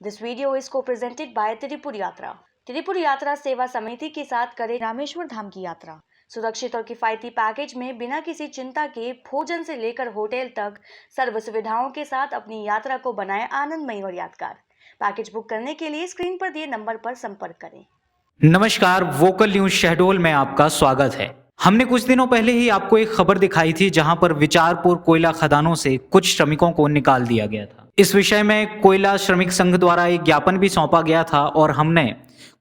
This video is co-presented by Tripura यात्रा। त्रिपुर यात्रा सेवा समिति के साथ करें रामेश्वर धाम की यात्रा। सुरक्षित और किफायती पैकेज में बिना किसी चिंता के भोजन से लेकर होटल तक सर्व सुविधाओं के साथ अपनी यात्रा को बनाएं आनंदमयी और यादगार। पैकेज बुक करने के लिए स्क्रीन पर दिए नंबर पर संपर्क करें। नमस्कार, वोकल न्यूज शहडोल में आपका स्वागत है। हमने कुछ दिनों पहले ही आपको एक खबर दिखाई थी जहां पर विचारपुर कोयला खदानों से कुछ श्रमिकों को निकाल दिया गया था। इस विषय में कोयला श्रमिक संघ द्वारा एक ज्ञापन भी सौंपा गया था और हमने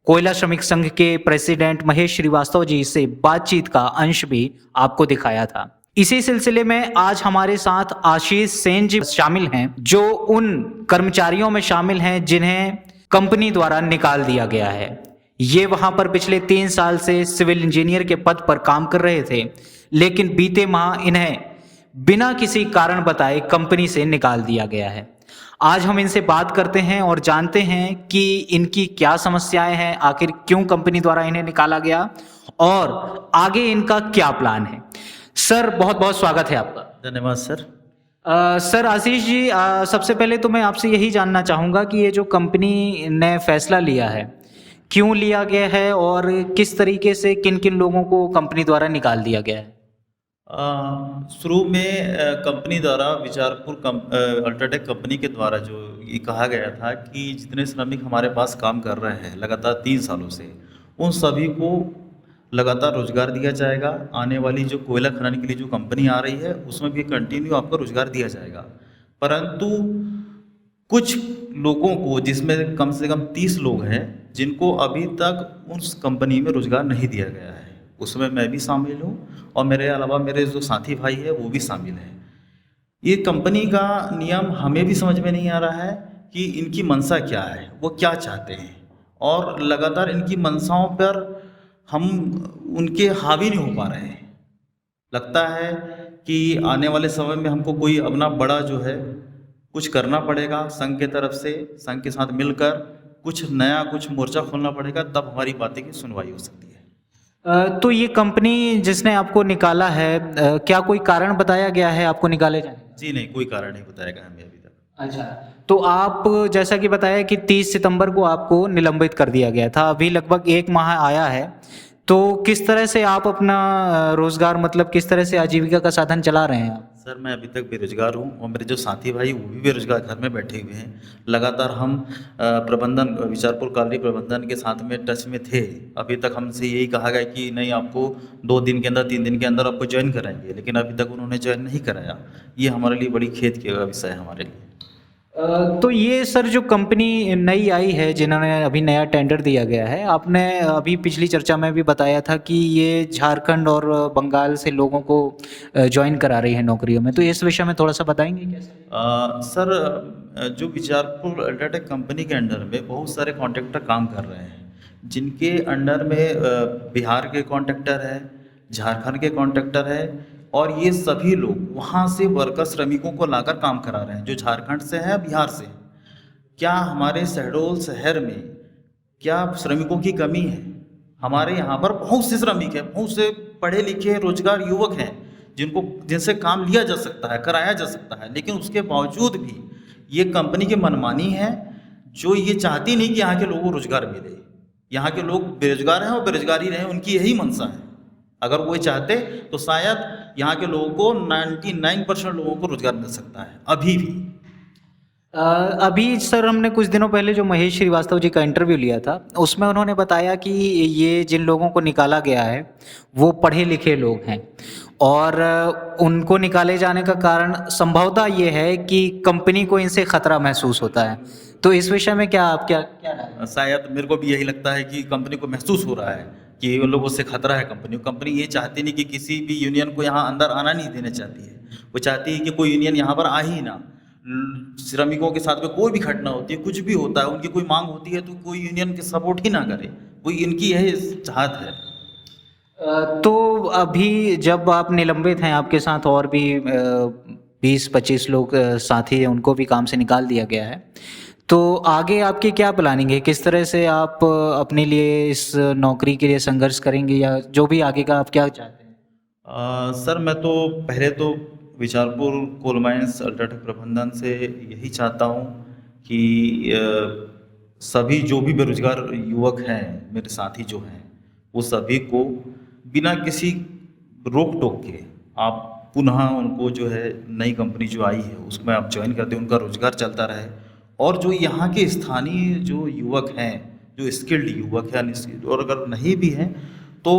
कोयला श्रमिक संघ के प्रेसिडेंट महेश श्रीवास्तव जी से बातचीत का अंश भी आपको दिखाया था। इसी सिलसिले में आज हमारे साथ आशीष सेन जी शामिल हैं, जो उन कर्मचारियों में शामिल हैं जिन्हें कंपनी द्वारा निकाल दिया गया है। ये वहां पर पिछले 3 साल से सिविल इंजीनियर के पद पर काम कर रहे थे, लेकिन बीते माह इन्हें बिना किसी कारण बताए कंपनी से निकाल दिया गया है। आज हम इनसे बात करते हैं और जानते हैं कि इनकी क्या समस्याएं हैं, आखिर क्यों कंपनी द्वारा इन्हें निकाला गया और आगे इनका क्या प्लान है। सर, बहुत बहुत स्वागत है आपका। धन्यवाद सर। सर आशीष जी, सबसे पहले तो मैं आपसे यही जानना चाहूँगा कि ये जो कंपनी ने फैसला लिया है, क्यों लिया गया है और किस तरीके से किन किन लोगों को कंपनी द्वारा निकाल दिया गया है। शुरू में कंपनी द्वारा विचारपुर अल्ट्राटेक कंपनी के द्वारा जो ये कहा गया था कि जितने श्रमिक हमारे पास काम कर रहे हैं लगातार 3 सालों से, उन सभी को लगातार रोजगार दिया जाएगा। आने वाली जो कोयला खनन के लिए जो कंपनी आ रही है उसमें भी कंटिन्यू आपको रोजगार दिया जाएगा। परंतु कुछ लोगों को, जिसमें कम से कम 30 लोग हैं, जिनको अभी तक उस कंपनी में रोजगार नहीं दिया गया है, उसमें मैं भी शामिल हूँ और मेरे अलावा मेरे जो साथी भाई है वो भी शामिल हैं। ये कंपनी का नियम हमें भी समझ में नहीं आ रहा है कि इनकी मंशा क्या है, वो क्या चाहते हैं, और लगातार इनकी मंशाओं पर हम उनके हावी नहीं हो पा रहे हैं। लगता है कि आने वाले समय में हमको कोई अपना बड़ा जो है कुछ करना पड़ेगा, संघ के तरफ से, संघ के साथ मिलकर कुछ नया, कुछ मोर्चा खोलना पड़ेगा, तब हमारी बातें की सुनवाई हो सकती है। तो ये कंपनी जिसने आपको निकाला है, क्या कोई कारण बताया गया है आपको निकाले जाने का? जी नहीं, कोई कारण नहीं बताया गया हमें अभी तक। अच्छा, तो आप जैसा कि बताया कि 30 सितंबर को आपको निलंबित कर दिया गया था, अभी लगभग 1 माह आया है, तो किस तरह से आप अपना रोजगार, मतलब किस तरह से आजीविका का साधन चला रहे हैं आप? सर, मैं अभी तक बेरोजगार हूँ और मेरे जो साथी भाई वो भी बेरोजगार घर में बैठे हुए हैं। लगातार हम प्रबंधन, विचारपुर कॉलोनी प्रबंधन के साथ में टच में थे। अभी तक हमसे यही कहा गया कि नहीं, आपको 2 दिन के अंदर, 3 दिन के अंदर आपको ज्वाइन कराएंगे, लेकिन अभी तक उन्होंने ज्वाइन नहीं कराया। ये हमारे लिए बड़ी खेद का विषय है हमारे लिए। तो ये सर जो कंपनी नई आई है, जिन्होंने अभी नया टेंडर दिया गया है, आपने अभी पिछली चर्चा में भी बताया था कि ये झारखंड और बंगाल से लोगों को ज्वाइन करा रही है नौकरियों में, तो इस विषय में थोड़ा सा बताएंगे क्या? सर, जो विचारपुर अल्ट्राटेक कंपनी के अंडर में बहुत सारे कॉन्ट्रैक्टर काम कर रहे हैं, जिनके अंडर में बिहार के कॉन्ट्रैक्टर है, झारखंड के कॉन्ट्रैक्टर है, और ये सभी लोग वहाँ से वर्कर श्रमिकों को लाकर काम करा रहे हैं, जो झारखंड से है, बिहार से। क्या हमारे शहडोल शहर में क्या श्रमिकों की कमी है? हमारे यहाँ पर बहुत से श्रमिक हैं, बहुत से पढ़े लिखे रोजगार युवक हैं, जिनसे काम लिया जा सकता है, कराया जा सकता है, लेकिन उसके बावजूद भी ये कंपनी की मनमानी है, जो ये चाहती नहीं कि यहाँ के लोगों को रोजगार मिले। यहाँ के लोग बेरोजगार हैं और बेरोजगार ही रहें, उनकी यही मंशा है। अगर वो चाहते तो शायद यहाँ के लोगों को 99% लोगों को रोजगार मिल सकता है अभी भी। अभी सर, हमने कुछ दिनों पहले जो महेश श्रीवास्तव जी का इंटरव्यू लिया था, उसमें उन्होंने बताया कि ये जिन लोगों को निकाला गया है वो पढ़े लिखे लोग हैं और उनको निकाले जाने का कारण संभवतः ये है कि कंपनी को इनसे खतरा महसूस होता है। तो इस विषय में क्या आप क्या क्या शायद मेरे को भी यही लगता है कि कंपनी को महसूस हो रहा है कि उन लोगों से खतरा है कंपनी को। कंपनी ये चाहती नहीं कि किसी भी यूनियन को यहाँ अंदर आना नहीं देना चाहती है। वो चाहती है कि कोई यूनियन यहाँ पर आ ही ना। श्रमिकों के साथ में कोई भी घटना होती है, कुछ भी होता है, उनकी कोई मांग होती है, तो कोई यूनियन के सपोर्ट ही ना करे। कोई इनकी यही चाहत है। तो अभी जब आप निलंबित हैं, आपके साथ और भी 20-25 लोग साथी हैं, उनको भी काम से निकाल दिया गया है, तो आगे आपकी क्या प्लानिंग है? किस तरह से आप अपने लिए इस नौकरी के लिए संघर्ष करेंगे, या जो भी आगे का आप क्या चाहते हैं? सर, मैं तो पहले तो विचारपुर कोल माइंस अल्ट्राटेक प्रबंधन से यही चाहता हूँ कि सभी जो भी बेरोजगार युवक हैं, मेरे साथी जो हैं, वो सभी को बिना किसी रोक टोक के आप पुनः उनको जो है नई कंपनी जो आई है उसमें आप ज्वाइन कर दें, उनका रोजगार चलता रहे। और जो यहाँ के स्थानीय जो युवक हैं, जो स्किल्ड युवक हैं अनस्किल्ड, और अगर नहीं भी हैं तो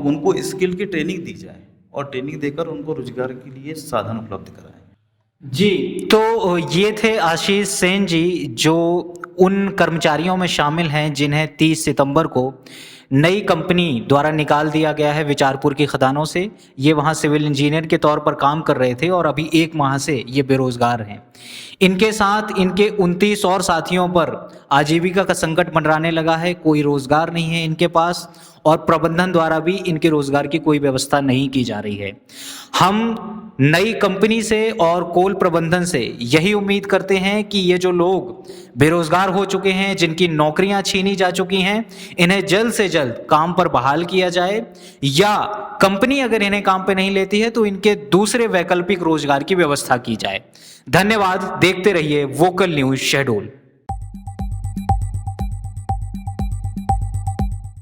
उनको स्किल की ट्रेनिंग दी जाए और ट्रेनिंग देकर उनको रोजगार के लिए साधन उपलब्ध कराएं। जी, तो ये थे आशीष सेन जी, जो उन कर्मचारियों में शामिल हैं जिन्हें 30 सितंबर को नई कंपनी द्वारा निकाल दिया गया है विचारपुर की खदानों से। ये वहाँ सिविल इंजीनियर के तौर पर काम कर रहे थे और अभी 1 माह से ये बेरोजगार हैं। इनके साथ इनके 29 और साथियों पर आजीविका का संकट मंडराने लगा है। कोई रोजगार नहीं है इनके पास और प्रबंधन द्वारा भी इनके रोजगार की कोई व्यवस्था नहीं की जा रही है। हम नई कंपनी से और कोल प्रबंधन से यही उम्मीद करते हैं कि ये जो लोग बेरोजगार हो चुके हैं, जिनकी नौकरियां छीनी जा चुकी हैं, इन्हें जल्द से जल्द काम पर बहाल किया जाए, या कंपनी अगर इन्हें काम पे नहीं लेती है तो इनके दूसरे वैकल्पिक रोजगार की व्यवस्था की जाए। धन्यवाद। देखते रहिए वोकल न्यूज शहडोल।